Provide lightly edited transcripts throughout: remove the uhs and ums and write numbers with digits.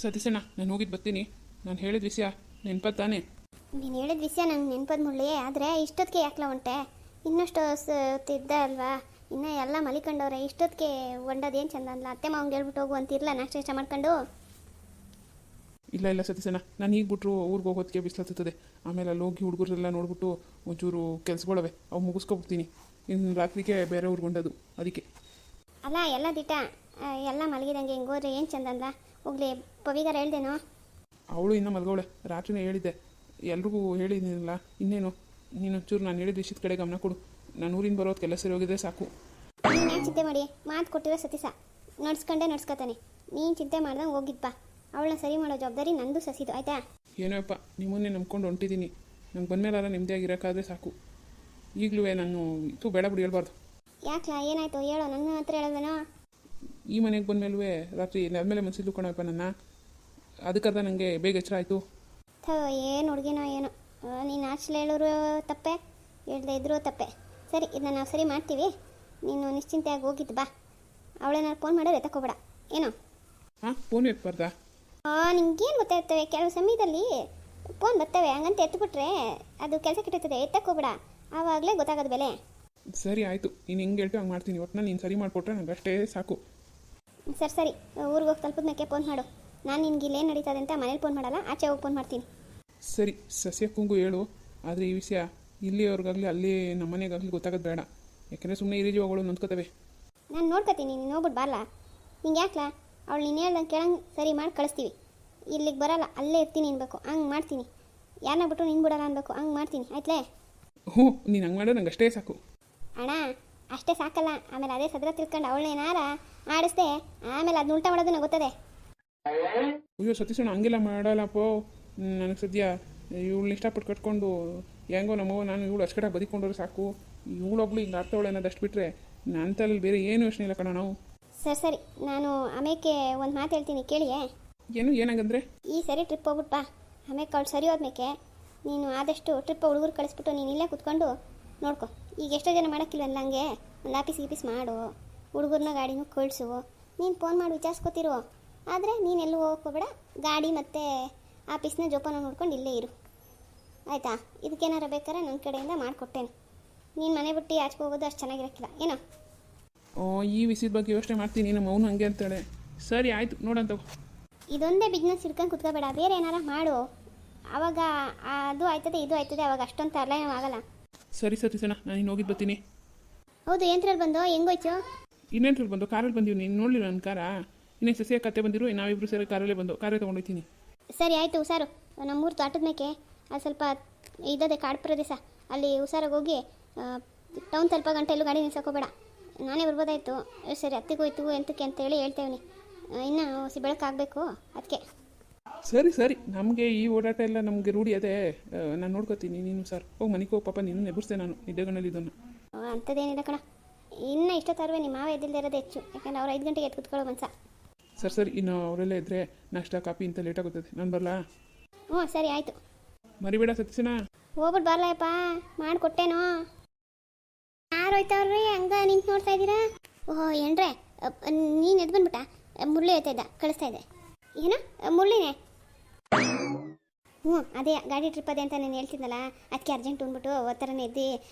ಸತೀಶಣ್ಣ, ನಾನು ಹೋಗಿದ್ದು ಬರ್ತೀನಿ. ನಾನು ಹೇಳಿದ ವಿಷಯ ನೆನ್ಪತ್ ತಾನೆ? ನೀನು ಹೇಳಿದ ವಿಷಯ ನಂಗೆ ನೆನ್ಪದ ಮುಳ್ಳಿ, ಆದರೆ ಇಷ್ಟೊತ್ತಿಗೆ ಯಾಕಲ ಹೊಂಟೆ? ಇನ್ನಷ್ಟು ತಿದ್ದ ಅಲ್ವಾ? ಇನ್ನೂ ಎಲ್ಲ ಮಲಿಕೊಂಡವ್ರೆ, ಇಷ್ಟೊತ್ತಿಗೆ ಹೊಂಡೋದೇನು ಚಂದ ಅಲ್ಲ. ಅತ್ತೆ ಮಾವಂಗೆ ಹೇಳ್ಬಿಟ್ಟು ಹೋಗು ಅಂತಿರಲ್ಲ ನಾಷ್ಟ ಇಷ್ಟ ಮಾಡ್ಕೊಂಡು. ಇಲ್ಲ ಸತೀಶಣ್ಣ, ನಾನು ಈಗ ಬಿಟ್ರು ಊರಿಗೆ ಹೋಗೋದಕ್ಕೆ ಬಿಸಿಲತ್ತುತ್ತದೆ. ಆಮೇಲೆ ಅಲ್ಲಿ ಹೋಗಿ ಹುಡುಗರೆಲ್ಲ ನೋಡ್ಬಿಟ್ಟು ಒಂಚೂರು ಕೆಲಸಗಳವೆ, ಅವು ಮುಗಿಸ್ಕೊಬಿಡ್ತೀನಿ. ಇನ್ನು ರಾತ್ರಿಗೆ ಬೇರೆ ಊರಿಗೆ ಹೊಂಡೋದು, ಅದಕ್ಕೆ. ಅಲ್ಲ ಎಲ್ಲ ದಿಟ ಎಲ್ಲ ಮಲಗಿದಂಗೆ ಹಿಂಗೆ ಹೋದ್ರೆ ಏನು ಚಂದ ಅಲ್ಲ. ಹೋಗ್ಲಿ, ಪವಿಗಾರ ಹೇಳ್ದೇನೋ? ಅವಳು ಇನ್ನೂ ಮಲ್ಗವಳೆ. ರಾತ್ರಿನೇ ಹೇಳಿದ್ದೆ, ಎಲ್ರಿಗೂ ಹೇಳಿದ್ದೀನಿಲ್ಲ. ಇನ್ನೇನು ನೀನು ಒಂಚೂರು ನಾನು ಹೇಳಿದ ವಿಷಯದ ಕಡೆ ಗಮನ ಕೊಡು. ನಾನು ಊರಿಂದ ಬರೋದು ಕೆಲಸ ಸರಿ ಹೋಗಿದ್ರೆ ಸಾಕು. ನೀನು ಯಾಕೆ ಚಿಂತೆ ಮಾಡಿ? ಮಾತು ಕೊಟ್ಟಿರೋ ಸತೀಶ ನಡ್ಸ್ಕೊತಾನೆ. ನೀನು ಚಿಂತೆ ಮಾಡ್ದಂಗೆ ಹೋಗಿದ್ದು ಬಾ. ಅವಳನ್ನ ಸರಿ ಮಾಡೋ ಜವಾಬ್ದಾರಿ ನಂದು ಸಸಿದು, ಆಯಿತಾ? ಏನೋಪ್ಪ, ನಿಮ್ಮನ್ನೇ ನಂಬ್ಕೊಂಡು ಹೊಂಟಿದ್ದೀನಿ. ನಂಗೆ ಬಂದಮೇಲೆಲ್ಲ ನೆಮ್ಮದಿಯಾಗಿರೋಕ್ಕಾದ್ರೆ ಸಾಕು. ಈಗಲೂ ನಾನು ಇದು ಬೇಡ ಬಿಡಿ ಹೇಳ್ಬಾರ್ದು. ಯಾಕಲ ಏನಾಯ್ತು ಹೇಳೋ, ನನ್ನ ಹತ್ರ ಹೇಳೋದೇನೋ? ಈ ಮನೆಗೆ ಬಂದಮೇಲೂ ರಾತ್ರಿ ನೆಲಮೇಲೆ ಮನಸ್ಸಿದ್ದು ಕೊಡಪ್ಪ ನನ್ನ. ಅದಕ್ಕರ್ಧ ನನಗೆ ಬೇಗ ಎಚ್ಚರ ಆಯಿತು. ಏನು ಹುಡುಗಿನೋ ಏನೋ, ನೀನು ಆಚಲೆ ಹೇಳೋರು ತಪ್ಪೆ, ಹೇಳ್ದೆ ಇದ್ರೂ ತಪ್ಪೆ. ಸರಿ, ಇದನ್ನ ನಾವು ಸರಿ ಮಾಡ್ತೀವಿ. ನೀನು ನಿಶ್ಚಿಂತೆಯಾಗಿ ಹೋಗಿದ್ದು ಬಾ. ಅವಳೇನಾದ್ರು ಫೋನ್ ಮಾಡೋರು ಎತ್ತಕೋಬೇಡ, ಏನೋ? ಹಾಂ, ಫೋನ್ ಎತ್ತಬಾರ್ದಾ? ನಿಮ್ಗೇನು ಗೊತ್ತಾಗ್ತವೆ, ಕೆಲವು ಸಮಯದಲ್ಲಿ ಫೋನ್ ಬರ್ತವೆ, ಹಂಗಂತ ಎತ್ಬಿಟ್ರೆ ಅದು ಕೆಲಸ ಕೆಟ್ಟಿರ್ತದೆ. ಎತ್ತಕೋಬೇಡ, ಆವಾಗಲೇ ಗೊತ್ತಾಗೋದು ಬೆಲೆ. ಸರಿ ಆಯಿತು, ನೀನು ಹೆಂಗೆ ಹೇಳ್ತೀವಿ ಹಂಗೆ ಮಾಡ್ತೀನಿ. ಒಟ್ಟಿನಲ್ಲಿ ನೀನು ಸರಿ ಮಾಡಿಕೊಟ್ರೆ ನನಗೆ ಅಷ್ಟೇ ಸಾಕು. ಸರಿ, ಊರಿಗೆ ಹೋಗಿ ತಲುಪಿದ ಮೇಲೆ ಫೋನ್ ಮಾಡು. ನಾನು ನಿನ್ಗೆ ಇಲ್ಲೇನು ನಡೀತದೆ ಅಂತ ಮನೇಲಿ ಫೋನ್ ಮಾಡಲ್ಲ, ಆಚೆ ಹೋಗಿ ಫೋನ್ ಮಾಡ್ತೀನಿ. ಸರಿ, ಸಸ್ಯಕ್ಕಂಗೂ ಹೇಳು. ಆದರೆ ಈ ವಿಷಯ ಇಲ್ಲಿಯವ್ರಿಗಾಗಲಿ ಅಲ್ಲಿ ನಮ್ಮ ಮನೆಗಾಗಲಿ ಗೊತ್ತಾಗೋದು ಬೇಡ. ಯಾಕೆಂದರೆ ಸುಮ್ಮನೆ ಈ ಜೀವಗಳು ನೊಂದ್ಕೋತವೆ. ನಾನು ನೋಡ್ಕೊತೀನಿ, ನೀನು ಹೋಗ್ಬಿಟ್ಟು ಬಾರಲ್ಲ. ನಿಂಗೆ ಯಾಕಲ ಅವಳು ನೀನು ಹೇಳ್ದಂಗೆ ಕೇಳಂಗೆ ಸರಿ ಮಾಡಿ ಕಳಿಸ್ತೀವಿ. ಇಲ್ಲಿಗೆ ಬರಲ್ಲ, ಅಲ್ಲೇ ಇರ್ತೀನಿ ಅನ್ಬೇಕು, ಹಂಗೆ ಮಾಡ್ತೀನಿ. ಯಾರನ್ನ ಬಿಟ್ಟು ನಿನ್ನ ಬಿಡಲ್ಲ ಅನ್ಬೇಕು, ಹಂಗೆ ಮಾಡ್ತೀನಿ, ಆಯ್ತಲೇ? ಹ್ಞೂ, ನೀನು ಹಂಗೆ ಮಾಡೋ ನಂಗೆ ಅಷ್ಟೇ ಸಾಕು. ಅಣ್ಣ ಅಷ್ಟೇ ಸಾಕಲ್ಲ, ಆಮೇಲೆ ಅದೇ ಸದ್ರ ತಿಳ್ಕೊಂಡು ಅವಳನ್ನೇನಾರ ಆಡಿಸ್ದೆ, ಆಮೇಲೆ ಅದನ್ನ ಉಲ್ಟಾ ಮಾಡೋದು ನಂಗೆ ಗೊತ್ತದೆ. ಅಯ್ಯೋ ಸತೀಶಣ್ಣ, ಹಂಗೆಲ್ಲ ಮಾಡಲ್ಲಪ್ಪೋ. ನನಗೆ ಸದ್ಯ ಇವಳನ್ನ ಇಷ್ಟಪಟ್ಟು ಕಟ್ಕೊಂಡು ಹೆಂಗೋ ನಮ್ಮವ್ವ ನಾನು ಇವಳು ಅಷ್ಟಕಡೆ ಬದಿಕೊಂಡ್ರೆ ಸಾಕು. ಇವಳೊಬ್ಳು ಹಿಂಗೆ ಆಡ್ತಾವಳೆ ಅನ್ನೋದು ಅಷ್ಟು ಬಿಟ್ಟರೆ ನನ್ನ ತಲೆಯಲ್ಲಿ ಬೇರೆ ಏನು ಯೋಚನೆ ಇಲ್ಲ ಕಣ. ನಾವು ಸರಿ, ನಾನು ಆಮೇಲೆ ಒಂದು ಮಾತು ಹೇಳ್ತೀನಿ ಕೇಳಿಯೇ? ಏನಾಗಂದ್ರೆ ಈ ಸರಿ ಟ್ರಿಪ್ ಹೋಗ್ಬಿಟ್ಟು ಬಾ. ಆಮೇಲೆ ಅವಳು ಸರಿ ಹೋದ್ಮೇಲೆ ನೀನು ಆದಷ್ಟು ಟ್ರಿಪ್ ಹುಡುಗರು ಕಳಿಸ್ಬಿಟ್ಟು ನೀನು ಇಲ್ಲೇ ಕೂತ್ಕೊಂಡು ನೋಡ್ಕೊ. ಈಗ ಎಷ್ಟೋ ಜನ ಮಾಡೋಕ್ಕಿಲ್ವಲ್ಲ, ಹಂಗೆ ಒಂದು ಆಫೀಸ್ ಮಾಡು, ಹುಡುಗರನ್ನ ಗಾಡಿನೂ ಕಳಿಸು. ನೀನು ಫೋನ್ ಮಾಡಿ ವಿಚಾರಿಸ್ಕೊತಿರು. ಆದರೆ ನೀನು ಎಲ್ಲೂ ಹೋಗೋಬೇಡ, ಗಾಡಿ ಮತ್ತು ಆಫೀಸ್ನ ಜೋಪಾನ ನೋಡ್ಕೊಂಡು ಇಲ್ಲೇ ಇರು, ಆಯಿತಾ? ಇದಕ್ಕೇನಾರ ಬೇಕಾದ್ರೆ ನನ್ನ ಕಡೆಯಿಂದ ಮಾಡಿಕೊಟ್ಟೇನೆ. ನೀನು ಮನೆ ಬಿಟ್ಟು ಆಚೆ ಹೋಗೋದು ಅಷ್ಟು ಚೆನ್ನಾಗಿರೋಕ್ಕಿಲ್ಲ, ಏನೋ? ಈ ವಿಷಯದ ಬಗ್ಗೆ ಯೋಚನೆ ಮಾಡ್ತೀನಿ. ನಮ್ಮ ಅವನು ಹಂಗೆ ಅಂತಾಳೆ. ಸರಿ ಆಯಿತು, ನೋಡಂತ. ಇದೊಂದೇ ಬಿಸ್ನೆಸ್ ಹಿಡ್ಕೊಂಡು ಕುತ್ಕೋಬೇಡ, ಬೇರೆ ಏನಾರ ಮಾಡು. ಆವಾಗ ಅದು ಆಯ್ತದೆ ಇದು ಆಯ್ತದೆ, ಅವಾಗ ಅಷ್ಟೊಂದು ತರಲೇನೂ ಆಗಲ್ಲ. ಸರಿ ಸತೀಶಣ್ಣ, ನಾನು ಇನ್ನು ಹೋಗಿದ್ದು ಬರ್ತೀನಿ. ಹೌದು, ಏನ್ರಲ್ಲಿ ಬಂದು ಹೆಂಗೋಯ್ತು? ಇನ್ನೇನ್ರಲ್ಲಿ ಬಂದು ಕಾರಲ್ಲಿ ಬಂದೀವಿ. ನೀನು ನೋಡಲಿಲ್ಲ ನನ್ನ ಕಾರ? ಇನ್ನೇನು ಸಸಿಯ ಕತೆ ಬಂದಿರು, ನಾವಿಬ್ಬರು ಸೇರಿ ಕಾರಲ್ಲೇ ಬಂದು ಕಾರೇ ತೊಗೊಂಡೋಗ್ತೀನಿ. ಸರಿ ಆಯಿತು, ಹುಷಾರು. ನಮ್ಮೂರು ತೋಟದ ಮೇಕೆ ಅದು ಸ್ವಲ್ಪ ಇದದೆ ಕಾಡು ಪ್ರದೇಶ, ಅಲ್ಲಿ ಹುಷಾರಾಗಿ ಹೋಗಿ. ಟೌನ್ ಸ್ವಲ್ಪ ಗಂಟೆ ಎಲ್ಲೂ ಗಾಡಿ ನಿಲ್ಸೋಕೋಬೇಡ. ನಾನೇ ಬರ್ಬೋದಾಯಿತು. ಸರಿ, ಹತ್ತಿಗೆ ಹೋಯ್ತು ಎಂತಕ್ಕೆ ಅಂತೇಳಿ ಹೇಳ್ತೇವೆ. ಇನ್ನೂ ಬೆಳಕಾಗಬೇಕು, ಅದಕ್ಕೆ. ಸರಿ, ನಮಗೆ ಈ ಓಡಾಟ ಎಲ್ಲ ನಮಗೆ ರೂಢಿ ಅದೇ. ನಾನು ನೋಡ್ಕೋತೀನಿ. ನೀನು ಸರ್ ಹೋಗಿ ಮನೆಗೆ ಹೋಗಿ, ಪಾಪ ನೀನು ಎಬ್ಬರಿಸ್ತೆ ನಾನು ನಿದ್ದೆಗಣ್ಣಲ್ಲಿ ಇದನ್ನು. ಅಂಥದ್ದೇನಿಲ್ಲ ಕಣ, ಇನ್ನೂ ಇಷ್ಟೊತ್ತರವೇ ನಿಮ್ಮ ಮಾವ ಎದ್ದಿಲ್ದಿರೋದು ಹೆಚ್ಚು, ಯಾಕಂದ್ರೆ ಅವ್ರು 5 ಗಂಟೆಗೆ ಎದ್ದು ಕೂತ್ಕೊಳ್ಳೋ ಮನ್ಸ. ಸರಿ, ಇನ್ನು ಅವರೆಲ್ಲ ಇದ್ದರೆ ನಾಷ್ಟ ಕಾಫಿ ಇಂತ ಲೇಟ್ ಆಗುತ್ತದೆ. ನಾನು ಬರಲಾ? ಹ್ಞೂ ಸರಿ ಆಯಿತು. ಮರಿಬೇಡ ಸತೀಶಣ್ಣ. ಹೋಗ್ಬಿಟ್ಟು ಬರಲಪ್ಪ, ಮಾಡಿಕೊಟ್ಟೇನೋ. ಯಾರು ಹೋಯ್ತವ್ರಿ ಹಂಗೆ ನಿಂತು ನೋಡ್ತಾ ಇದ್ದೀರಾ? ಓಹೋ ಏನ್ರೆ, ನೀನು ಎದ್ದು ಬಂದ್ಬಿಟ್ಟ? ಮುರಳಿ ಹೋಯ್ತಾ ಇದ್ದ, ಕಳಿಸ್ತಾ ಇದ್ದೆ. ಏನು ಮುರಳಿನೇ? ಅದೇ ಗಾಡಿ ಟ್ರಿಪ್ ಅದೇ ಅಂತ ನಾನು ಹೇಳ್ತಿದ್ನಲ್ಲ, ಅದಕ್ಕೆ ಅರ್ಜೆಂಟ್ ಅಂದ್ಬಿಟ್ಟು ಥರನೇ ಎದ್ದು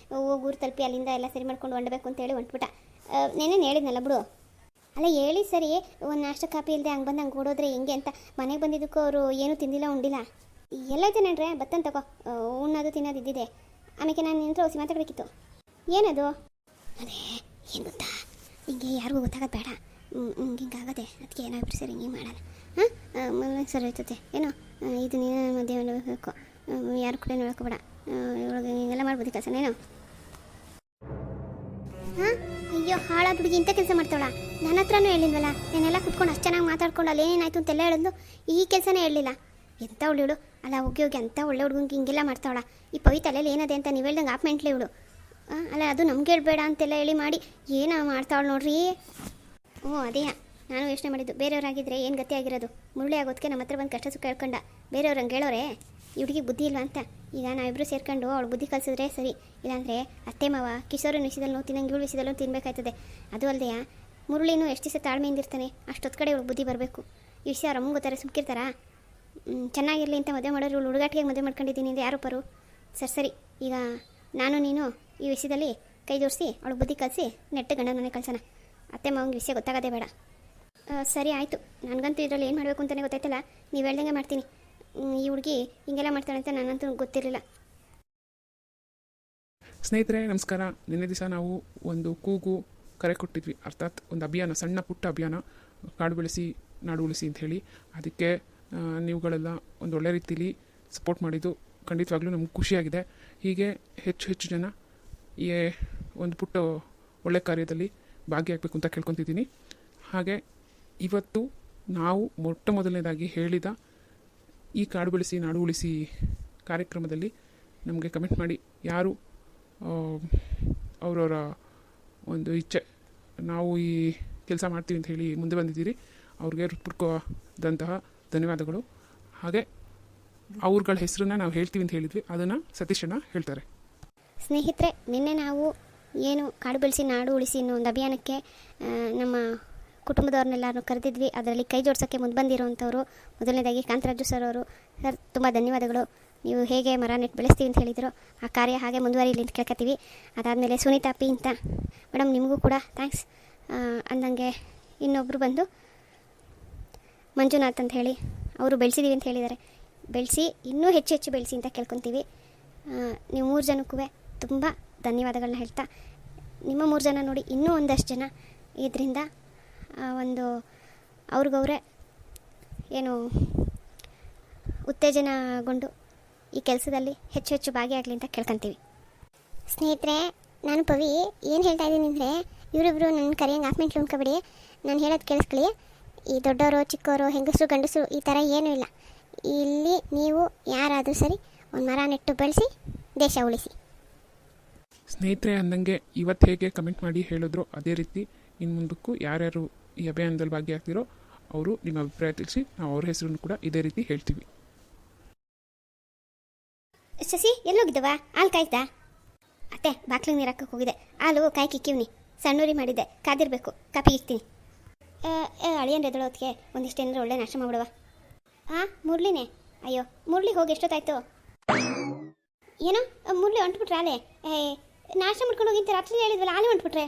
ಹೋಗಿ ಊರು ತಲುಪಿ ಅಲ್ಲಿಂದ ಎಲ್ಲ ಸರಿ ಮಾಡ್ಕೊಂಡು ಹೊಂಡಬೇಕು ಅಂತೇಳಿ ಹೊಂಟ್ಬಿಟ್ಟ. ನೆನೇನು ಹೇಳಿದ್ನಲ್ಲ ಬಿಡು. ಅಲ್ಲ ಹೇಳಿ ಸರಿ, ಒಂದು ನಾಷ್ಟ ಕಾಪಿ ಇಲ್ಲದೆ ಹಂಗೆ ಬಂದು ಹಂಗೆ ಓಡೋದ್ರೆ ಹೆಂಗೆ ಅಂತ. ಮನೆಗೆ ಬಂದಿದ್ದಕ್ಕೂ ಅವರು ಏನೂ ತಿಂದಿಲ್ಲ ಉಂಡಿಲ್ಲ. ಎಲ್ಲೈತೆ ನಡ್ರೆ ಬತ್ತನ್ ತಗೋ, ಉಣ್ಣೋದು ತಿನ್ನೋದು ಇದ್ದಿದೆ. ಆಮೇಲೆ ನಾನು ನಿಂತರ ಹೊಸಿ ಮಾತಾಡಬೇಕಿತ್ತು. ಏನದು? ಅದೇ ಏನು ಗೊತ್ತಾ, ಹಿಂಗೆ ಯಾರಿಗೂ ಗೊತ್ತಾಗೋದು ಬೇಡ. ಹಿಂಗಾಗದೆ, ಅದಕ್ಕೆ ಏನಾದ್ರು ಸರಿ ಹಿಂಗೆ ಮಾಡೋಣ. ಹಾಂ ಸರಿ ಹೋಯ್ತದೆ ಏನೋ. ಇದು ನೀನು ಮದುವೆ ಮಾಡಬೇಕು, ಯಾರು ಕೂಡ ನೋಡೋಕೋಬೇಡ. ಇವಾಗ ಹಿಂಗೆಲ್ಲ ಮಾಡ್ಬೋದು ಕೆಲಸನೇನೋ. ಹಾಂ ಅಯ್ಯೋ ಹಾಳ ಹುಡುಗಿ ಇಂಥ ಕೆಲಸ ಮಾಡ್ತಾಳ. ನನ್ನ ಹತ್ರನೂ ಹೇಳಿಲ್ವಲ್ಲ, ನಾನೆಲ್ಲ ಕುತ್ಕೊಂಡು ಅಷ್ಟು ಚೆನ್ನಾಗಿ ಮಾತಾಡ್ಕೊಂಡು ಅಲ್ಲಿ ಏನೇನಾಯ್ತು ಅಂತೆಲ್ಲ ಹೇಳಿದ್ಲು. ಈ ಕೆಲಸನೇ ಹೇಳಲಿಲ್ಲ. ಎಂಥ ಇವಳು ಅಲ್ಲ, ಹೋಗಿ ಅಂಥ ಒಳ್ಳೆ ಹುಡುಗಂಗೆ ಹಿಂಗೆಲ್ಲ ಮಾಡ್ತಾವಳ. ಈ ಪವಿ ತಲೆಯಲ್ಲಿ ಏನಿದೆ ಅಂತ ನೀವು ಹೇಳ್ದಂಗೆ ಆಫ್ ಮೆಂಟ್ಲಿ ಇವಳು. ಅಲ್ಲ ಅದು ನಮ್ಗೆ ಹೇಳ್ಬೇಡ ಅಂತೆಲ್ಲ ಹೇಳಿ ಮಾಡಿ ಏನೋ ಮಾಡ್ತಾವಳು ನೋಡ್ರಿ. ಅದೇ ನಾನು ಯೋಚನೆ ಮಾಡಿದ್ದು, ಬೇರೆಯವರಾಗಿದ್ದರೆ ಏನು ಗತಿ ಆಗಿರೋದು. ಮುರುಳಿ ಆಗೋದಕ್ಕೆ ನಮ್ಮ ಹತ್ರ ಬಂದು ಕಷ್ಟ ಸುಖ ಹೇಳ್ಕೊಂಡ. ಬೇರೆಯವ್ರು ಹಂಗೆ ಹೇಳೋರೆ ಈ ಹುಡುಗಿಗೆ ಬುದ್ಧಿ ಇಲ್ವಾ ಅಂತ. ಈಗ ನಾವಿಬ್ಬರು ಸೇರ್ಕೊಂಡು ಅವಳು ಬುದ್ಧಿ ಕಲಿಸಿದ್ರೆ ಸರಿ, ಇಲ್ಲಾಂದರೆ ಅತ್ತೆ ಮಾವ ಕಿಶೋರನ ವಿಷಯದಲ್ಲೂ ತಿನ್ನಂಗೆ ಇವಳು ವಿಷಯದಲ್ಲೂ ತಿನ್ನಬೇಕಾಯ್ತದೆ. ಅದು ಅಲ್ಲದೆ ಮುರುಳಿನೂ ಎಷ್ಟು ದಿವಸ ತಾಳ್ಮೆಯಿಂದ ಇರ್ತಾನೆ, ಅಷ್ಟೊತ್ತು ಕಡೆ ಇವಳು ಬುದ್ಧಿ ಬರಬೇಕು. ಈ ವಿಷಯ ಅವ್ರ ಅಮ್ಮಂಗೆ ಗೊತ್ತಾರೆ ಸುಮ್ಕಿರ್ತಾರಾ? ಚೆನ್ನಾಗಿರಲಿ ಅಂತ ಮದುವೆ ಮಾಡೋರು ಇವಳು ಹುಡುಗಾಟಿಗೆ ಮದುವೆ ಮಾಡ್ಕೊಂಡಿದ್ದೀನಿ ಅಂತ ಯಾರು ಪರು? ಸರಿ ಈಗ ನಾನು ನೀನು ಈ ವಿಷಯದಲ್ಲಿ ಕೈ ಜೋಡಿಸಿ ಅವಳು ಬುದ್ಧಿ ಕಲಿಸಿ ನೆಟ್ಟ ಗಂಡನ ಮನೆ ಕಳ್ಸೋಣ. ಅತ್ತೆ ಮಾವಂಗೆ ವಿಷಯ ಗೊತ್ತಾಗೋದೇ ಬೇಡ. ಸರಿ ಆಯಿತು. ನನಗಂತೂ ಇದರಲ್ಲಿ ಏನು ಮಾಡಬೇಕು ಅಂತಲೇ ಗೊತ್ತಾಯ್ತಲ್ಲ. ನೀವು ಹೇಳ್ದಂಗೆ ಮಾಡ್ತೀನಿ. ಈ ಹುಡುಗಿ ಹಿಂಗೆಲ್ಲ ಮಾಡ್ತಾಳೆ ಅಂತ ನನಗಂತೂ ಗೊತ್ತಿರಲಿಲ್ಲ. ಸ್ನೇಹಿತರೆ ನಮಸ್ಕಾರ. ನಿನ್ನೆ ದಿವಸ ನಾವು ಒಂದು ಕೂಗು ಕರೆ ಕೊಟ್ಟಿದ್ವಿ, ಅರ್ಥಾತ್ ಒಂದು ಅಭಿಯಾನ, ಸಣ್ಣ ಪುಟ್ಟ ಅಭಿಯಾನ, ಕಾಡು ಬೆಳೆಸಿ ನಾಡು ಉಳಿಸಿ ಅಂತ ಹೇಳಿ. ಅದಕ್ಕೆ ನೀವುಗಳೆಲ್ಲ ಒಂದು ಒಳ್ಳೆ ರೀತಿಯಲ್ಲಿ ಸಪೋರ್ಟ್ ಮಾಡಿದ್ದು ಖಂಡಿತವಾಗ್ಲೂ ನಮ್ಗೆ ಖುಷಿಯಾಗಿದೆ. ಹೀಗೆ ಹೆಚ್ಚು ಹೆಚ್ಚು ಜನ ಈ ಒಂದು ಪುಟ್ಟ ಒಳ್ಳೆ ಕಾರ್ಯದಲ್ಲಿ ಭಾಗಿಯಾಗಬೇಕು ಅಂತ ಕೇಳ್ಕೊತಿದ್ದೀನಿ. ಹಾಗೆ ಇವತ್ತು ನಾವು ಮೊಟ್ಟ ಮೊದಲನೇದಾಗಿ ಹೇಳಿದ ಈ ಕಾಡು ಬೆಳೆಸಿ ನಾಡು ಉಳಿಸಿ ಕಾರ್ಯಕ್ರಮದಲ್ಲಿ ನಮಗೆ ಕಮೆಂಟ್ ಮಾಡಿ ಯಾರು ಅವರವರ ಒಂದು ಇಚ್ಛೆ ನಾವು ಈ ಕೆಲಸ ಮಾಡ್ತೀವಿ ಅಂತ ಹೇಳಿ ಮುಂದೆ ಬಂದಿದ್ದೀರಿ, ಅವ್ರಿಗೆ ಹೃತ್ಪೂರ್ವಕವಾದಂತಹ ಧನ್ಯವಾದಗಳು. ಹಾಗೆ ಅವ್ರಗಳ ಹೆಸರನ್ನ ನಾವು ಹೇಳ್ತೀವಿ ಅಂತ ಹೇಳಿದ್ವಿ, ಅದನ್ನು ಸತೀಶಣ್ಣ ಹೇಳ್ತಾರೆ. ಸ್ನೇಹಿತರೆ, ನಿನ್ನೆ ನಾವು ಏನು ಕಾಡು ಬೆಳೆಸಿ ನಾಡು ಉಳಿಸಿ ಅನ್ನೋ ಒಂದು ಅಭಿಯಾನಕ್ಕೆ ನಮ್ಮ ಕುಟುಂಬದವ್ರನ್ನೆಲ್ಲರೂ ಕರೆದಿದ್ವಿ. ಅದರಲ್ಲಿ ಕೈ ಜೋಡಿಸೋಕ್ಕೆ ಮುಂದೆ ಬಂದಿರೋವಂಥವ್ರು ಮೊದಲನೇದಾಗಿ ಕಾಂತರಾಜು ಸರ್ ಅವರು. ಸರ್ ತುಂಬ ಧನ್ಯವಾದಗಳು. ನೀವು ಹೇಗೆ ಮರ ನೆಟ್ಟು ಬೆಳೆಸ್ತೀವಿ ಅಂತ ಹೇಳಿದ್ರು ಆ ಕಾರ್ಯ ಹಾಗೆ ಮುಂದುವರಿಲಿ ಅಂತ ಕೇಳ್ಕೊತೀವಿ. ಅದಾದಮೇಲೆ ಸುನೀತಾ ಪಿ ಅಂತ ಮೇಡಮ್, ನಿಮಗೂ ಕೂಡ ಥ್ಯಾಂಕ್ಸ್. ಅಂದಂಗೆ ಇನ್ನೊಬ್ಬರು ಬಂದು ಮಂಜುನಾಥ್ ಅಂತ ಹೇಳಿ ಅವರು ಬೆಳೆಸಿದ್ದೀವಿ ಅಂತ ಹೇಳಿದ್ದಾರೆ. ಬೆಳೆಸಿ ಇನ್ನೂ ಹೆಚ್ಚು ಹೆಚ್ಚು ಬೆಳೆಸಿ ಅಂತ ಕೇಳ್ಕೊತೀವಿ. ನೀವು 3 ಜನಕ್ಕೂ ತುಂಬ ಧನ್ಯವಾದಗಳನ್ನ ಹೇಳ್ತಾ, ನಿಮ್ಮ 3 ಜನ ನೋಡಿ ಇನ್ನೂ ಒಂದಷ್ಟು ಜನ ಇದರಿಂದ ಒಂದು ಅವ್ರಿಗವ್ರೆ ಏನು ಉತ್ತೇಜನಗೊಂಡು ಈ ಕೆಲಸದಲ್ಲಿ ಹೆಚ್ಚು ಹೆಚ್ಚು ಭಾಗಿಯಾಗಲಿ ಅಂತ ಕೇಳ್ಕೊತೀವಿ. ಸ್ನೇಹಿತರೆ, ನಾನು ಪವಿ ಏನು ಹೇಳ್ತಾ ಇದ್ದೀನಿ ಅಂದರೆ, ಇವರಿಬ್ಬರು ನನ್ನ ಕರೆಯಂಗೆ ಆಫ್ಮೆಂಟ್ಲು ಅನ್ಕೋಬೇಡಿ. ನಾನು ಹೇಳೋದು ಕೇಳಿಸ್ಕೊಳ್ಳಿ. ಈ ದೊಡ್ಡವರು ಚಿಕ್ಕವರು ಹೆಂಗಸರು ಗಂಡಸರು ಈ ಥರ ಏನೂ ಇಲ್ಲ. ಇಲ್ಲಿ ನೀವು ಯಾರಾದರೂ ಸರಿ ಒಂದು ಮರ ನೆಟ್ಟು ಬೆಳೆಸಿ ದೇಶ ಉಳಿಸಿ. ಸ್ನೇಹಿತರೆ ಅಂದಂಗೆ ಇವತ್ತು ಹೇಗೆ ಕಮೆಂಟ್ ಮಾಡಿ ಹೇಳಿದ್ರು ಅದೇ ರೀತಿ ಇನ್ನು ಮುಂದಕ್ಕೂ ಯಾರ್ಯಾರು ಈ ಅಭಿಯಾನದಲ್ಲಿ ಭಾಗಿಯಾಗ್ತಿರೋ ಅವರು ನಿಮ್ಮ ಅಭಿಪ್ರಾಯ ತಿಳಿಸಿ, ನಾವು ಅವ್ರ ಹೆಸರನ್ನು ಕೂಡ ಇದೇ ರೀತಿ ಹೇಳ್ತೀವಿ. ಶಶಿ ಎಲ್ಲೋಗಿದ್ದವ? ಹಾಲು ಕಾಯ್ತಾ? ಅತ್ತೆ ಬಾಕ್ಲಿಗೆ ನೀರು ಹಾಕಕ್ಕೆ ಹೋಗಿದೆ. ಹಾಲು ಕಾಯಿ ಕಿಕ್ಕಿವ್ನಿ, ಸಣ್ಣೂರಿ ಮಾಡಿದ್ದೆ, ಕಾದಿರಬೇಕು, ಕಾಪಿ ಇಕ್ತೀನಿ. ಅಳಿಯನ್ರೆ ಎದಳೋದಕ್ಕೆ ಒಂದಿಷ್ಟು ಏನಾದ್ರು ಒಳ್ಳೆ ನಾಶ ಮಾಡ್ಬಿಡುವ. ಮುರಳಿನೇ? ಅಯ್ಯೋ ಮುರಳಿ ಹೋಗಿ ಎಷ್ಟೊತ್ತಾಯ್ತು? ಏನೋ ಮುರಳಿ ಹೊಂಟ್ಬಿಟ್ರೆ ಆಲೆ? ನಾಶ ಮಾಡ್ಕೊಂಡು ಹೋಗಿಂತ ರಾತ್ರಿ ಹೇಳಿದ್ವಲ್ಲ, ಆಲೆ ಹೊಂಟ್ಬಿಟ್ರೆ?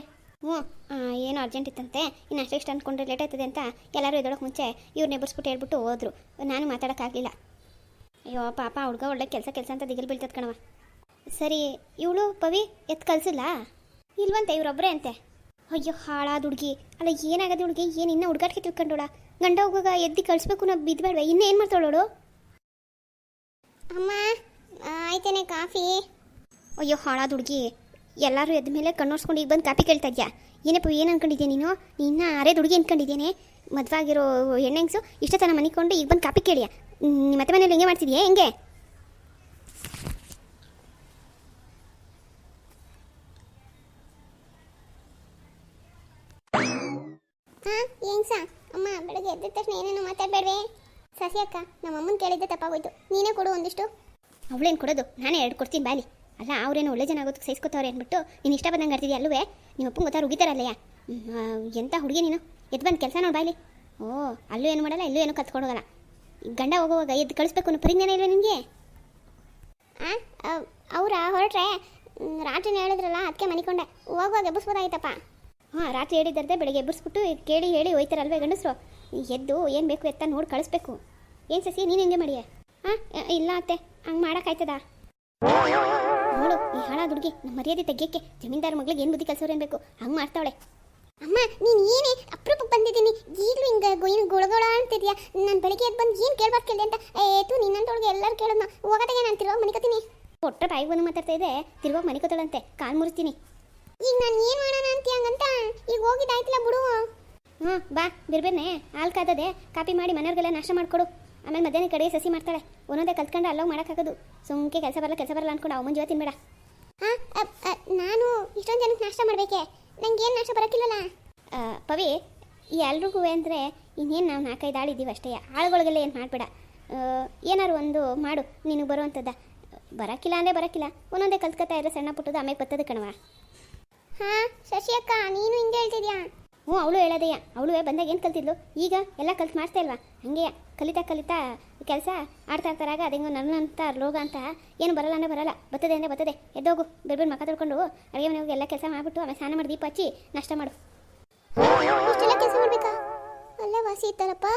ಏನೋ ಅರ್ಜೆಂಟ್ ಇತ್ತಂತೆ, ಇನ್ನು ಅಷ್ಟೇ ಅಂದ್ಕೊಂಡ್ರೆ ಲೇಟ್ ಆಯ್ತದೆ ಅಂತ ಎಲ್ಲರೂ ಎದಳೋಕೆ ಮುಂಚೆ ಇವ್ರನ್ನ ಎಬ್ಬರಿಸ್ಬಿಟ್ಟು ಹೇಳ್ಬಿಟ್ಟು ಹೋದ್ರು. ನಾನು ಮಾತಾಡೋಕ್ಕಾಗಲಿಲ್ಲ. ಅಯ್ಯೋ ಪಾಪ ಹುಡುಗ ಒಳ್ಳೆ ಕೆಲಸ ಅಂತ ದಿಗಿಲ್ ಬೀಳ್ತದ ಕಣವ. ಸರಿ, ಇವಳು ಪವಿ ಎತ್ತು ಕಳ್ಸಿಲ್ಲ ಇಲ್ವಂತೆ, ಇವರೊಬ್ಬರೇ ಅಂತೆ. ಅಯ್ಯೋ ಹಾಳಾದ ಹುಡುಗಿ. ಅಲ್ಲ ಏನಾಗದ ಹುಡುಗಿ, ಏನು ಇನ್ನೂ ಹುಡುಗಾಟಿಗೆ ತಿಳ್ಕೊಂಡೋಳ? ಗಂಡ ಹೋಗುವಾಗ ಎದ್ದು ಕಳಿಸ್ಬೇಕು, ನಾವು ಬಿದ್ಬೇಡ್ವೆ, ಇನ್ನೂ ಏನು ಮಾಡ್ತಾಳೋಳು? ಅಮ್ಮ ಆಯ್ತೇನೆ ಕಾಫಿ. ಅಯ್ಯೋ ಹಾಳಾದ ಹುಡುಗಿ, ಎಲ್ಲರೂ ಎದ್ದ ಮೇಲೆ ಕಣ್ಣೋರ್ಸ್ಕೊಂಡು ಈಗ ಬಂದು ಕಾಫಿ ಕೇಳ್ತಾ ಇದೆಯಾ? ಏನಪ್ಪ ಏನು ಅನ್ಕೊಂಡಿದ್ಯಾ ನೀನು? ಇನ್ನು ಅರೇದ ಹುಡುಗಿ ಅನ್ಕೊಂಡಿದ್ದೇನೆ. ಮದುವಾಗಿರೋ ಹೆಣ್ಣೆಂಗ್ಸು ಇಷ್ಟತನ ಮನಿಕೊಂಡು ಈಗ ಬಂದು ಕಾಪಿ ಕೇಳಿಯಾ? ಮತ್ತೆ ಮನೇಲಿ ಹೆಂಗೆ ಮಾಡ್ತಿದ್ಯಾ? ಹೆಂಗೆ? ಹೆಂಗ್ಸ ಅಮ್ಮ ಬೆಳಗ್ಗೆ ಎದ್ದ ತಕ್ಷಣ ಏನೇನು ಮಾತಾಡಬೇಡ್ವೆ. ಸಸಿ ಅಕ್ಕ, ನಮ್ಮ ಅಮ್ಮನ ಕೇಳಿದ್ದೆ ತಪ್ಪಾಗೋಯ್ತು, ನೀನೇ ಕೊಡು ಒಂದಿಷ್ಟು. ಅವಳೇನು ಕೊಡೋದು, ನಾನೇ 2 ಕೊಡ್ತೀನಿ ಬಾಲಿ. ಅಲ್ಲ ಅವ್ರೇನು ಒಳ್ಳೆ ಜನ ಆಗೋದಕ್ಕೆ ಸಹಿಸ್ಕೊತವ್ರೆ ಅಂದ್ಬಿಟ್ಟು ನೀನು ಇಷ್ಟ ಬಂದಂಗೆ ಆಡ್ತಿದ್ಯಾ ಅಲ್ಲವೇ? ನಿಮ್ಮ ಅಪ್ಪಂಗೆ ಗೊತ್ತಾ ಉಗಿತಾರಲ್ಲಯ್ಯ? ಎಂಥ ಹುಡುಗಿ ನೀನು, ಎದ್ದು ಬಂದು ಕೆಲಸ ನೋಡಿ ಬಾಯ್ಲಿ. ಅಲ್ಲೂ ಏನು ಮಾಡಲ್ಲ, ಇಲ್ಲೂ ಏನು ಕತ್ಕೊಡೋಗಲ್ಲ. ಗಂಡ ಹೋಗುವಾಗ ಎದ್ದು ಕಳಿಸ್ಬೇಕು ಅನ್ನೋ ಪರಿಜ್ಞಾನ ಇಲ್ವ ನಿನಗೆ? ಅವರ ಹೊರಟ್ರೆ ರಾತ್ರಿನೇ ಹೇಳಿದ್ರಲ್ಲ, ಅದಕ್ಕೆ ಮನಿಕೊಂಡೆ. ಹೋಗುವಾಗ ಎಬ್ಬಿಸ್ಬೋದಾಗಿತ್ತಪ್ಪ. ರಾತ್ರಿ ಹೇಳಿದ್ದೆ ಬೆಳಗ್ಗೆ ಎಬ್ಬರಿಸ್ಬಿಟ್ಟು ಕೇಳಿ ಹೇಳಿ ಹೋಯ್ತಾರಲ್ವೇ ಗಂಡಸರು. ಎದ್ದು ಏನು ಬೇಕು ಎತ್ತ ನೋಡಿ ಕಳಿಸ್ಬೇಕು. ಏನು ಸಸಿ ನೀನು ಹೆಂಗೆ ಮಾಡಿಯೇ? ಇಲ್ಲ ಅತ್ತೆ, ಹಂಗೆ ಮಾಡೋಕ್ಕಾಯ್ತದ? ನೋಡು ಈ ಹಾಳಾದ ಹುಡುಗಿ, ನಮ್ಮ ಮರ್ಯಾದೆ ತೆಗಿಯೋಕ್ಕೆ ಜಮೀನ್ದಾರ ಮಗಳಿಗೆ ಏನು ಬುದ್ಧಿ ಕಲ್ಸೋರು ಏನ್ಬೇಕು, ಹಂಗೆ ಮಾಡ್ತಾವಳೆ. ಅಮ್ಮ ನೀನು ಏನೇ ಅಪ್ರೂಪಕ್ಕೆ ಬಂದಿದ್ದೀನಿ, ಈಗಲೂ ಹಿಂಗೆ ಗೊಳಗೊಳ ಅಂತಿದ್ಯಾ? ನಾನು ಬೆಳಿಗ್ಗೆ ಎದ್ದು ಬಂದು ಏನು ಕೇಳ್ಬಾರ್ದು ಕೇಳಿದೆ ಅಂತ ನಿನ್ನಂತೊಳಗೆ ಎಲ್ಲರೂ ಕೇಳೋದು. ಹೋಗೋದಾಗೆ ನಾನು ತಿರುವಾಗ ಮನಿಕೋತೀನಿ. ಒಟ್ಟರೆ ಬಾಯಿಗೆ ಬಂದು ಮಾತಾಡ್ತಾ ಇದೆ, ತಿರುವಾಗ ಮನಿಕೋತಾಳಂತೆ, ಕಾಲು ಮುರಿಸ್ತೀನಿ. ಈಗ ನಾನು ಏನು ಮಾಡೋಣ ಅಂತೀಯ ಹಂಗಂತ? ಈಗ ಹೋಗಿದ್ದಾಯ್ತಿಲ್ಲ ಬಿಡು. ಬಾ ಬಿರ್ಬೇನೆ, ಹಾಲು ಕಾದದೆ, ಕಾಪಿ ಮಾಡಿ ಮನೆಯವ್ರಿಗೆಲ್ಲ ನಾಶ ಮಾಡಿಕೊಡು. ಆಮೇಲೆ ಮಧ್ಯಾಹ್ನ ಕಡೆಗೆ ಸಸಿ ಮಾಡ್ತಾಳೆ. ಒಂದೊಂದೇ ಕಲ್ತ್ಕೊಂಡು ಅಲ್ಲೋಗಿ ಮಾಡೋಕ್ಕಾಗೋದು. ಸುಮ್ಕೆ ಕೆಲಸ ಬರಲ್ಲ ಅಂದ್ಕೊಂಡು ಅವ ಮುಂಜಾನೆ ತಿನ್ಬೇಡ. ನಾನು ಇಷ್ಟೊಂದು ಜನಕ್ಕೆ ನಾಷ್ಟ ಮಾಡಬೇಕೆ? ನಂಗೆ ಏನು ನಾಷ್ಟ ಬರೋಕ್ಕಿಲ್ಲಲ್ಲ ಪವಿ. ಎಲ್ರಿಗೂ ಅಂದರೆ ಇನ್ನೇನು ನಾವು 4-5 ಆಳಿದ್ದೀವಿ ಅಷ್ಟೇ. ಆಳುಗಳಿಗೆಲ್ಲ ಏನು ಮಾಡಬೇಡ. ಏನಾರು ಒಂದು ಮಾಡು, ನೀನು ಬರುವಂಥದ್ದ. ಬರೋಕ್ಕಿಲ್ಲ ಅಂದರೆ ಬರೋಕ್ಕಿಲ್ಲ, ಒಂದೊಂದೇ ಕಲ್ತ್ಕೊತಾ ಇರೋ ಸಣ್ಣ ಪುಟ್ಟದು ಆಮೇಲೆ ಬರ್ತದೆ ಕಣವ. ಶಶಿ ಅಕ್ಕ ನೀನು ಹಿಂಗೆ ಹೇಳ್ತಿದ್ಯಾ? ಹ್ಞೂ ಅವಳು ಹೇಳೋದಯ್ಯ. ಅವಳು ಬಂದಾಗ ಏನು ಕಲ್ತಿದ್ಲು, ಈಗ ಎಲ್ಲ ಕಲ್ತು ಮಾಡ್ತಾ ಇಲ್ವಾ? ಹಂಗೆ ಕಲಿತಾ ಕಲಿತಾ ಕೆಲಸ ಆಡ್ತಾ ಇರ್ತಾರಾಗ ಅದೇಂಗೋ ನನ್ನಂತ ರೋಗ ಅಂತ ಏನು ಬರಲ್ಲ ಅಂದರೆ ಬರಲ್ಲ, ಬರ್ತದೆ ಅಂದರೆ ಬರ್ತದೆ. ಎದ್ದೋಗು, ಬೇರೆ ಮಕ್ಕ ತೊಳ್ಕೊಂಡು ಅಡುಗೆ ಮನೆಗೆ ಎಲ್ಲ ಕೆಲಸ ಮಾಡಿಬಿಟ್ಟು ಆಮೇಲೆ ಸ್ನಾನ ಮಾಡಿ ದೀಪ ಹಚ್ಚಿ ನಾಷ್ಟ ಮಾಡು. ಇಷ್ಟೆಲ್ಲ ಕೆಲಸ ಮಾಡಬೇಕಾ? ಅಲ್ಲೇ ವಾಸಿ ಇತ್ತಲ್ಲಪ್ಪ.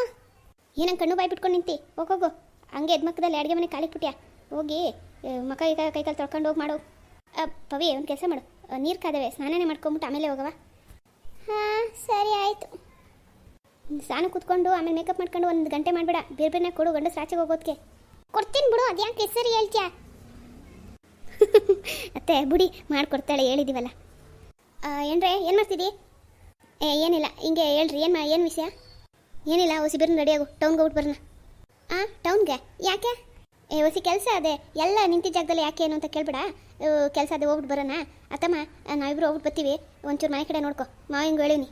ಏನಂಗೆ ಕಣ್ಣು ಬಾಯಿ ಬಿಟ್ಕೊಂಡು ನಿಂತಿ? ಹೋಗೋಗು, ಹಂಗೆ ಎದ್ಮಕ್ಕದಲ್ಲಿ ಅಡುಗೆ ಮನೆ ಕಾಲಿಗೆ ಬಿಟ್ಯಾ, ಹೋಗಿ ಮಕ್ಕ ಕೈಕಾಲು ತೊಳ್ಕೊಂಡು ಹೋಗಿ ಮಾಡು. ಪವಿ ಒಂದು ಕೆಲಸ ಮಾಡು, ನೀರು ಕಾದವೆ, ಸ್ನಾನನೇ ಮಾಡ್ಕೊಂಬಿಟ್ಟು ಆಮೇಲೆ ಹೋಗವ. ಹಾಂ ಸರಿ ಆಯಿತು. ಸ್ನಾನ ಕೂತ್ಕೊಂಡು ಆಮೇಲೆ ಮೇಕಪ್ ಮಾಡ್ಕೊಂಡು 1 ಗಂಟೆ ಮಾಡಬೇಡ, ಬೇರೆ ಬೇರೆ ಕೊಡು, ಗಂಡಸ ರಾಚೆಗೆ ಹೋಗೋದಕ್ಕೆ ಕೊಡ್ತೀನಿ ಬಿಡು. ಅದ್ಯಾಕೆ ಹೆಸರು ಹೇಳ್ತೀಯಾ? ಅತ್ತೆ ಬುಡಿ ಮಾಡಿಕೊಡ್ತಾಳೆ, ಹೇಳಿದ್ದೀವಲ್ಲ. ಏನ್ರೆ ಏನು ಮಾಡ್ತಿದ್ದಿ? ಏನಿಲ್ಲ, ಹಿಂಗೆ ಹೇಳ್ರಿ. ಏನು ವಿಷಯ? ಏನಿಲ್ಲ, ಹೊಸಿ ಬೇರೆ ರೆಡಿಯಾಗು, ಟೌನ್ಗೆ ಹೋಗ್ಬಿಟ್ಟು ಬರೋಣ. ಟೌನ್ಗೆ ಯಾಕೆ? ಹೊಸಿ ಕೆಲಸ ಅದೇ, ಎಲ್ಲ ನಿಂತಿದ್ದ ಜಾಗದಲ್ಲಿ ಯಾಕೆ ಏನು ಅಂತ ಕೇಳ್ಬೇಡ. ಕೆಲಸ ಅದೇ ಹೋಗ್ಬಿಟ್ಟು ಬರೋಣ. ಅತ್ತಮ್ಮ ನಾವಿಬ್ರು ಹೋಗ್ಬಿಟ್ಟು ಬರ್ತೀವಿ, ಒಂಚೂರು ಮನೆ ಕಡೆ ನೋಡ್ಕೊ. ಮಾವಿಂಗೆ ಹೇಳಿವ್ನಿ.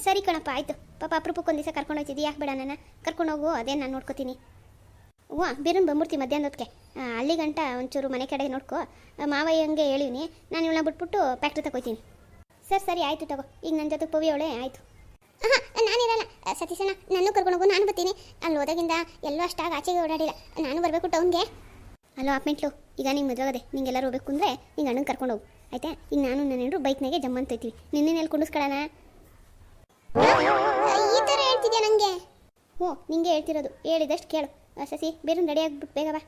ಸರಿ ಕಣಪ್ಪ, ಆಯಿತು. ಪಾಪ ಅಪರೂಪಕ್ಕೆ ಒಂದು ದಿವಸ ಕರ್ಕೊಂಡು ಹೋಗ್ತಿದ್ದಿ, ಯಾಕೆ ಬೇಡ ನನ್ನ ಕರ್ಕೊಂಡು ಹೋಗು, ಅದೇ ನಾನು ನೋಡ್ಕೋತೀನಿ. ಹ್ಞೂ ಬೇರೆ ಬಂದ್ಬಿಡ್ತೀವಿ ಮಧ್ಯಾಹ್ನದೊತ್ತಿಗೆ. ಅಲ್ಲಿ ಗಂಟ ಒಂಚೂರು ಮನೆ ಕಡೆ ನೋಡ್ಕೊ. ಮಾವಯ್ಯಂಗೆ ಹೇಳಿವ್ನಿ, ನಾನು ಇವಳನ್ನ ಬಿಟ್ಬಿಟ್ಟು ಫ್ಯಾಕ್ಟ್ರಿ ತಗೋತೀನಿ. ಸರಿ ಆಯಿತು ತಗೋ. ಈಗ ನನ್ನ ಜೊತೆ ಪವಿ ಅವಳೆ. ಆಯಿತು. ನಾನಿರಲ್ಲ ಸತೀಶಣ್ಣ, ನಾನು ಕರ್ಕೊಂಡೋಗು, ನಾನು ಬರ್ತೀನಿ. ಅಲ್ಲಿ ಹೋದಾಗಿಂದ ಎಲ್ಲೂ ಅಷ್ಟಾಗಿ ಆಚೆಗೆ ಓಡಾಡಿಲ್ಲ, ನಾನು ಬರಬೇಕು ಟೌನ್ಗೆ. ಅಲ್ಲೋ ಅಪ್ಮೆಂಟ್ಲು, ಈಗ ನಿಂಗೆ ಮದುವೆ ಆಗದೆ, ನಿಂಗೆ ಎಲ್ಲರೂ ಹೋಗ್ಬೇಕು ಅಂದರೆ ನಿಂಗೆ ಅಣ್ಣನ ಕರ್ಕೊಂಡು ಹೋಗು, ಆಯಿತಾ? ಈಗ ನಾನು ನನ್ನೆಂಡ್ರು ಬೈಕ್ನಾಗೆ ಜಮ್ಮಂತ ಹೋಯ್ತೀವಿ. ನಿನ್ನೆಲ್ಲಿ ಕುಂಡಿಸ್ಕೊಳ್ಳೋಣ? ಈ ಥರ ಹೇಳ್ತಿದ್ಯಾ ನನಗೆ? ಹ್ಞೂ ನಿಂಗೆ ಹೇಳ್ತಿರೋದು, ಹೇಳಿದಷ್ಟು ಕೇಳು. ಸಸಿ ಬೇರೆ ರೆಡಿ ಆಗಿಬಿಟ್ಟು ಬೇಗ ಬಾ.